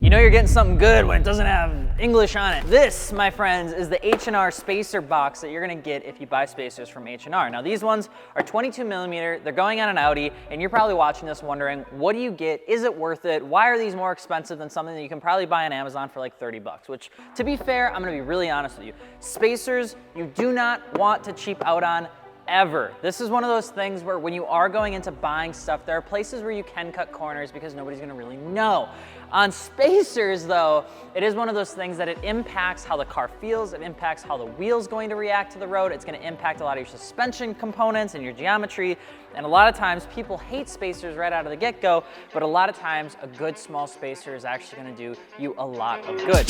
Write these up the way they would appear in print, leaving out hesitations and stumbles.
You know you're getting something good when it doesn't have English on it. This, my friends, is the H&R Spacer box that you're gonna get if you buy spacers from H&R. Now these ones are 22 millimeter, they're going on an Audi, and you're probably watching this wondering, what do you get? Is it worth it? Why are these more expensive than something that you can probably buy on Amazon for like 30 bucks? Which, to be fair, I'm gonna be really honest with you. Spacers, you do not want to cheap out on ever. This is one of those things where when you are going into buying stuff, there are places where you can cut corners because nobody's gonna really know. On spacers though, it is one of those things that it impacts how the car feels, it impacts how the wheel's going to react to the road, it's gonna impact a lot of your suspension components and your geometry, and a lot of times people hate spacers right out of the get-go, but a lot of times a good small spacer is actually gonna do you a lot of good.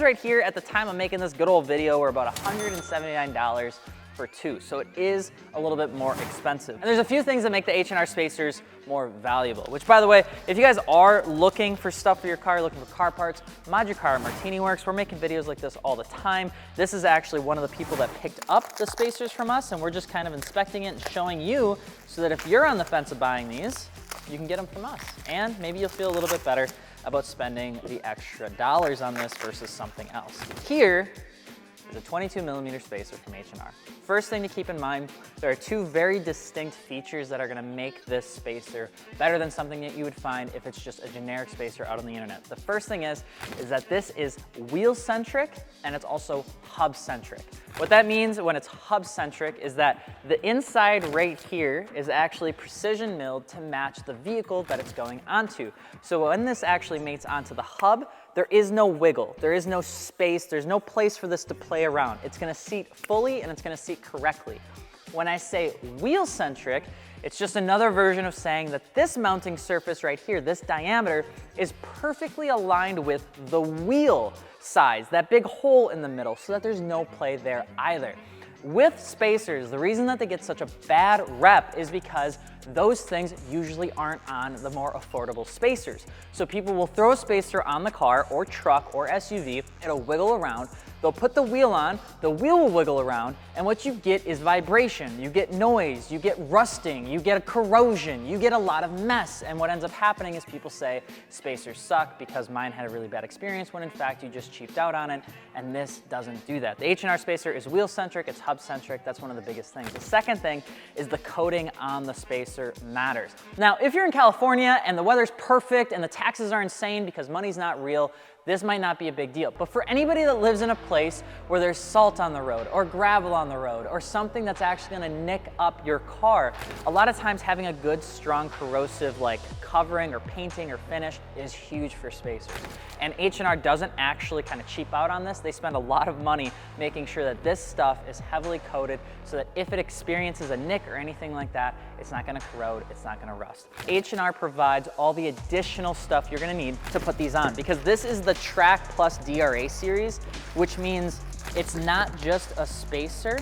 Right here at the time I'm making this good old video were about $179 for two, so it is a little bit more expensive. And there's a few things that make the H&R Spacers more valuable, which, by the way, if you guys are looking for stuff for your car, looking for car parts, Mod Your Car, MartiniWorks, we're making videos like this all the time. This is actually one of the people that picked up the spacers from us, and we're just kind of inspecting it and showing you so that if you're on the fence of buying these, you can get them from us. And maybe you'll feel a little bit better about spending the extra dollars on this versus something else. Here is a 22 millimeter spacer from H&R. First thing to keep in mind, there are two very distinct features that are gonna make this spacer better than something that you would find if it's just a generic spacer out on the internet. The first thing is that this is wheel-centric and it's also hub-centric. What that means when it's hub-centric is that the inside right here is actually precision milled to match the vehicle that it's going onto. So when this actually mates onto the hub, there is no wiggle, there is no space, there's no place for this to play around. It's gonna seat fully and it's gonna seat correctly. When I say wheel-centric, it's just another version of saying that this mounting surface right here, this diameter, is perfectly aligned with the wheel size, that big hole in the middle, so that there's no play there either. With spacers, the reason that they get such a bad rep is because those things usually aren't on the more affordable spacers. So people will throw a spacer on the car or truck or SUV, it'll wiggle around, they'll put the wheel on, the wheel will wiggle around, and what you get is vibration, you get noise, you get rusting, you get a corrosion, you get a lot of mess, and what ends up happening is people say spacers suck because mine had a really bad experience when in fact you just cheaped out on it, and this doesn't do that. The H&R Spacer is wheel-centric, it's hub-centric, that's one of the biggest things. The second thing is the coating on the spacer matters. Now, if you're in California and the weather's perfect and the taxes are insane because money's not real, this might not be a big deal. But for anybody that lives in a place where there's salt on the road or gravel on the road or something that's actually gonna nick up your car, a lot of times having a good, strong, corrosive like covering or painting or finish is huge for spacers. And H&R doesn't actually kind of cheap out on this. They spend a lot of money making sure that this stuff is heavily coated so that if it experiences a nick or anything like that, it's not gonna corrode, it's not gonna rust. H&R provides all the additional stuff you're gonna need to put these on because this is the Trak Plus DRA series, which means it's not just a spacer,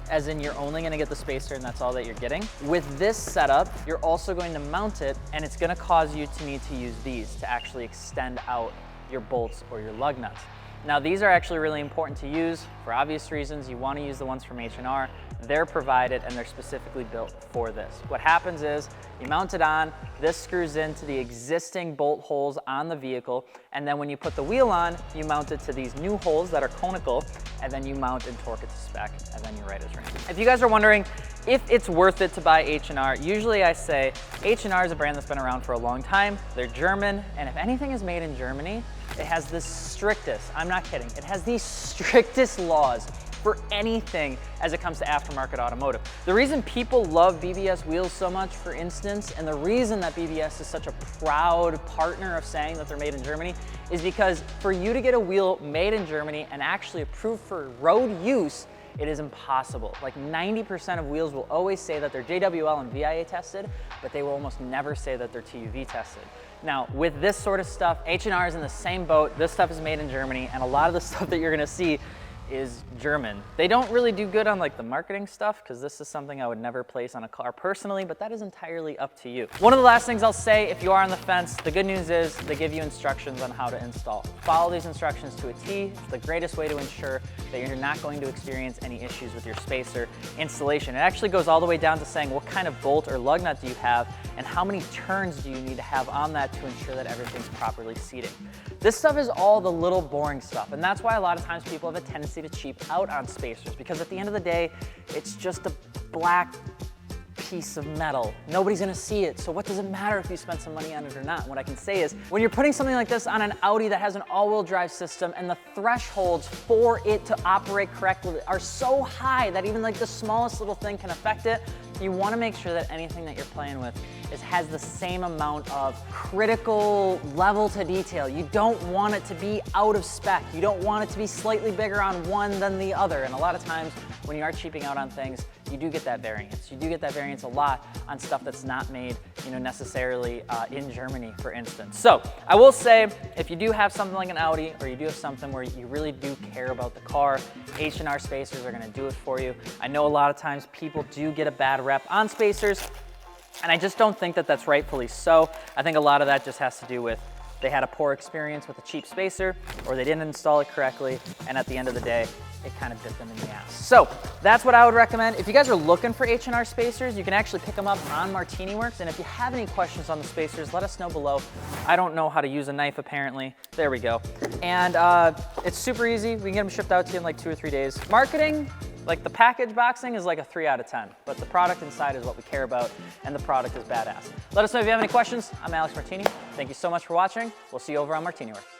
as in you're only gonna get the spacer and that's all that you're getting. With this setup, you're also going to mount it and it's gonna cause you to need to use these to actually extend out your bolts or your lug nuts. Now these are actually really important to use for obvious reasons. You want to use the ones from H&R. They're provided and they're specifically built for this. What happens is you mount it on, this screws into the existing bolt holes on the vehicle, and then when you put the wheel on, you mount it to these new holes that are conical, and then you mount and torque it to spec, and then you're right as rain. If you guys are wondering if it's worth it to buy H&R, usually I say H&R is a brand that's been around for a long time. They're German, and if anything is made in Germany, it has the strictest, I'm not kidding, it has the strictest laws for anything as it comes to aftermarket automotive. The reason people love BBS wheels so much, for instance, and the reason that BBS is such a proud partner of saying that they're made in Germany is because for you to get a wheel made in Germany and actually approved for road use, it is impossible. Like 90% of wheels will always say that they're JWL and VIA tested, but they will almost never say that they're TUV tested. Now, with this sort of stuff, H&R is in the same boat. This stuff is made in Germany, and a lot of the stuff that you're gonna see is German. They don't really do good on like the marketing stuff, because this is something I would never place on a car personally, but that is entirely up to you. One of the last things I'll say, if you are on the fence, the good news is they give you instructions on how to install. Follow these instructions to a T. It's the greatest way to ensure that you're not going to experience any issues with your spacer installation. It actually goes all the way down to saying what kind of bolt or lug nut do you have and how many turns do you need to have on that to ensure that everything's properly seated. This stuff is all the little boring stuff, and that's why a lot of times people have a tendency to cheap out on spacers, because at the end of the day, it's just a black piece of metal. Nobody's gonna see it, so what does it matter if you spend some money on it or not? And what I can say is, when you're putting something like this on an Audi that has an all-wheel drive system and the thresholds for it to operate correctly are so high that even like the smallest little thing can affect it, you wanna make sure that anything that you're playing with has the same amount of critical level to detail. You don't want it to be out of spec. You don't want it to be slightly bigger on one than the other. And a lot of times when you are cheaping out on things, you do get that variance. You do get that variance a lot on stuff that's not made, necessarily in Germany, for instance. So I will say, if you do have something like an Audi, or you do have something where you really do care about the car, H&R Spacers are gonna do it for you. I know a lot of times people do get a bad rep on spacers, and I just don't think that that's rightfully so. I think a lot of that just has to do with they had a poor experience with a cheap spacer, or they didn't install it correctly, and at the end of the day, it kind of bit them in the ass. So that's what I would recommend. If you guys are looking for H&R Spacers, you can actually pick them up on MartiniWorks, and if you have any questions on the spacers, let us know below. I don't know how to use a knife, apparently. There we go. And it's super easy. We can get them shipped out to you in like 2 or 3 days. Marketing, like the package boxing, is like a 3 out of 10, but the product inside is what we care about, and the product is badass. Let us know if you have any questions. I'm Alex Martini. Thank you so much for watching. We'll see you over on MartiniWorks.